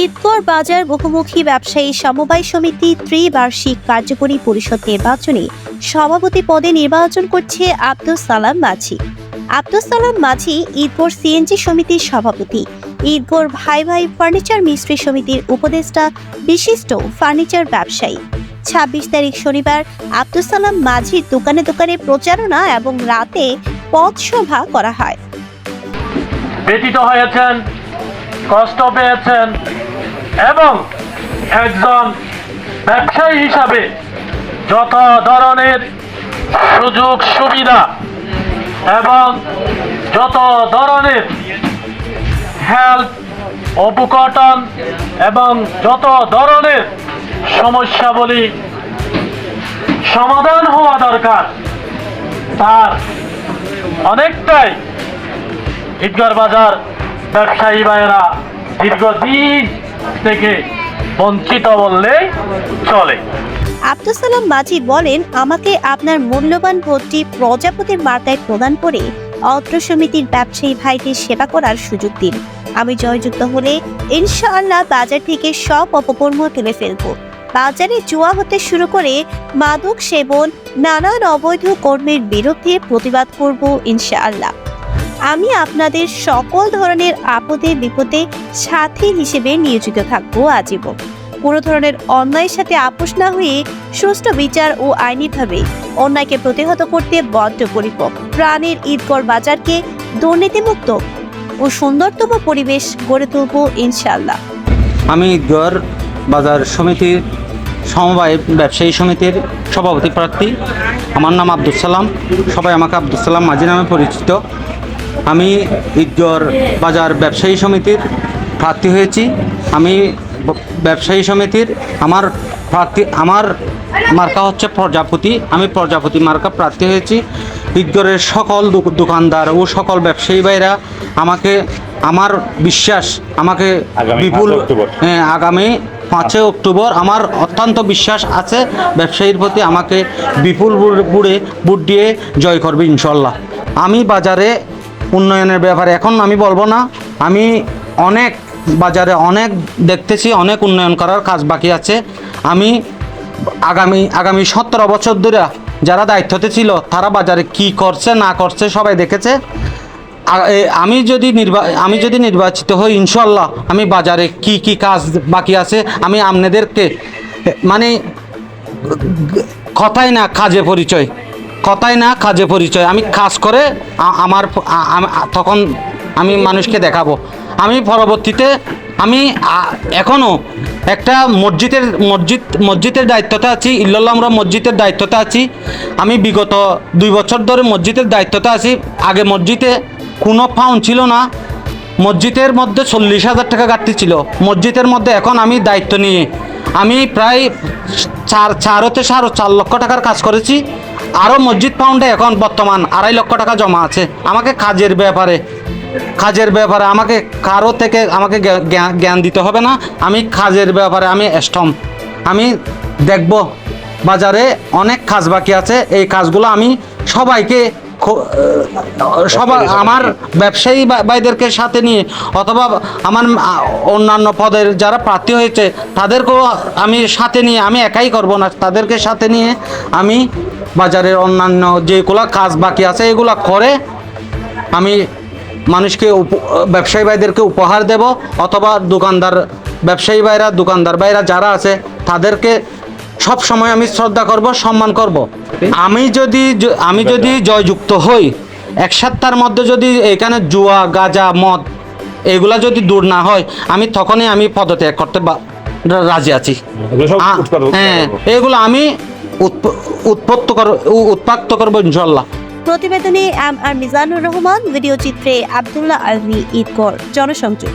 ঈদগড় বাজার বহুমুখী ব্যবসায়ী সমবায় সমিতি ত্রিবার্ষিক কার্যকরী পরিষদ নির্বাচনে সভাপতি পদে নির্বাচন করছে আব্দুস সালাম মাঝি। আব্দুস সালাম মাঝি ঈদগড় সিএনজি সমিতির সভাপতি, ঈদগড় ভাই ভাই ফার্নিচার মিস্ত্রি সমিতির উপদেষ্টা, বিশিষ্ট ফার্নিচার ব্যবসায়ী। ২৬ তারিখ শনিবার আব্দুস সালাম মাঝির দোকানে দোকানে প্রচারণা এবং রাতে পথসভা করা হয়। ব্যতীত হয়েছেন, কষ্ট পেয়েছেন এবং একজন ব্যবসায়ী হিসাবে যত ধরনের সুযোগ সুবিধা এবং যত ধরনের হেল্প উপকরণ এবং যত ধরনের সমস্যাবলী সমাধান হওয়া দরকার তার অনেকটাই ঈদগড় বাজার ব্যবসায়ী ভাইয়েরা দীর্ঘদিন থেকে বঞ্চিত বললেই চলে। আব্দুস সালাম মাঝি বলেন, আমাকে আপনার মূল্যবান ভোটটি প্রজাপতির মার্কায় প্রদান করে অত্র সমিতির ব্যবসায়ী ভাইদের সেবা করার সুযোগ দিন। আমি জয়যুক্ত হলে ইনশাআল্লাহ বাজার থেকে সব অপকর্ম তুলে ফেলবো। বাজারে জুয়া হতে শুরু করে মাদক সেবন, নানান অবৈধ কর্মের বিরুদ্ধে প্রতিবাদ করব ইনশাআল্লাহ। আমি আপনাদের সকল ধরনের আপদে বিপদে সাথী হিসেবে নিয়োজিত থাকবো আজীবন। কোনো ধরনের অন্যায়ের সাথে আপোষ না হয়ে সুষ্ঠু বিচার ও আইনিভাবে অন্যায়কে প্রতিহত করতে বদ্ধপরিকর। প্রাণের ঈদগড় বাজারকে দুর্নীতিমুক্ত ও সুন্দরতম পরিবেশ গড়ে তুলব ইনশাআল্লাহ। আমি ঈদগড় বাজার সমিতির সমবায় ব্যবসায়ী সমিতির সভাপতি প্রার্থী। আমার নাম আব্দুস সালাম, সবাই আমাকে আব্দুস সালাম মাঝি নামে পরিচিত। আমি ঈদগড় বাজার ব্যবসায়ী সমিতির প্রার্থী হয়েছি। আমি ব্যবসায়ী সমিতির আমার মার্কা হচ্ছে প্রজাপতি। আমি প্রজাপতি মার্কা প্রার্থী হয়েছি। ঈদগড়ের সকল দোকানদার ও সকল ব্যবসায়ী ভাইরা আমাকে, আমার বিশ্বাস আমাকে বিপুল আগামী 5 অক্টোবর আমার অত্যন্ত বিশ্বাস আছে ব্যবসায়ীর প্রতি, আমাকে বিপুল বুট দিয়ে জয় করবে ইনশাল্লাহ। আমি বাজারে উন্নয়নের ব্যাপারে এখন আমি বলবো না। আমি অনেক বাজারে অনেক দেখতেছি, অনেক উন্নয়ন করার কাজ বাকি আছে। আমি আগামী 17 বছর ধরে যারা দায়িত্বতে ছিল তারা বাজারে কি করছে না করছে সবাই দেখেছে। আমি যদি নির্বাচিত হই ইনশাল্লাহ আমি বাজারে কি কাজ বাকি আছে আমি আপনাদেরকে, মানে কথাই না কাজে পরিচয় আমি কাজ করে তখন আমি মানুষকে দেখাবো। আমি পরবর্তীতে আমি এখনও একটা মসজিদের দায়িত্বতে আছি, ইল্লাল্লাহ আমরা মসজিদের দায়িত্বতে আছি। আমি বিগত 2 বছর ধরে মসজিদের দায়িত্বতে আছি। আগে মসজিদে কোনো ফাউন্ড ছিল না, মসজিদের মধ্যে 40,000 টাকা ঘাটতি ছিল। মসজিদের মধ্যে এখন আমি দায়িত্ব নিয়ে আমি প্রায় 4 লক্ষ টাকার কাজ করেছি। আরও মসজিদ ফাউন্ডে এখন বর্তমান 2.5 লক্ষ টাকা জমা আছে। আমাকে কাজের ব্যাপারে আমাকে কারো থেকে আমাকে জ্ঞান দিতে হবে না। আমি কাজের ব্যাপারে আমি স্ট্রং। আমি দেখব বাজারে অনেক কাজ বাকি আছে, এই কাজগুলো আমি সবাইকে আমার ব্যবসায়ী ভাইদেরকে সাথে নিয়ে অথবা আমার অন্যান্য পদের যারা প্রার্থী হয়েছে তাদেরকেও আমি সাথে নিয়ে, আমি একাই করব না, তাদেরকে সাথে নিয়ে আমি বাজারের অন্যান্য যেগুলো কাজ বাকি আছে এগুলো করে আমি মানুষকে ব্যবসায়ী ভাইদেরকে উপহার দেব, অথবা দোকানদার ভাইরা যারা আছে তাদেরকে সব সময় আমি শ্রদ্ধা করব, সম্মান করব। আমি যদি জয়যুক্ত হই, 1 সপ্তাহের মধ্যে যদি এখানে জুয়া, গাঁজা, মদ এগুলা যদি দূর না হয় তখনই আমি পদত্যাগ করতে রাজি আছি। হ্যাঁ, এগুলো আমি উৎপাক্ত করবো ইনশাল্লাহ। প্রতিবেদনে M R Mizanur Rahman, video চিত্রে আব্দুল্লাহ আলভী, ঈদগড় জনসংযোগ।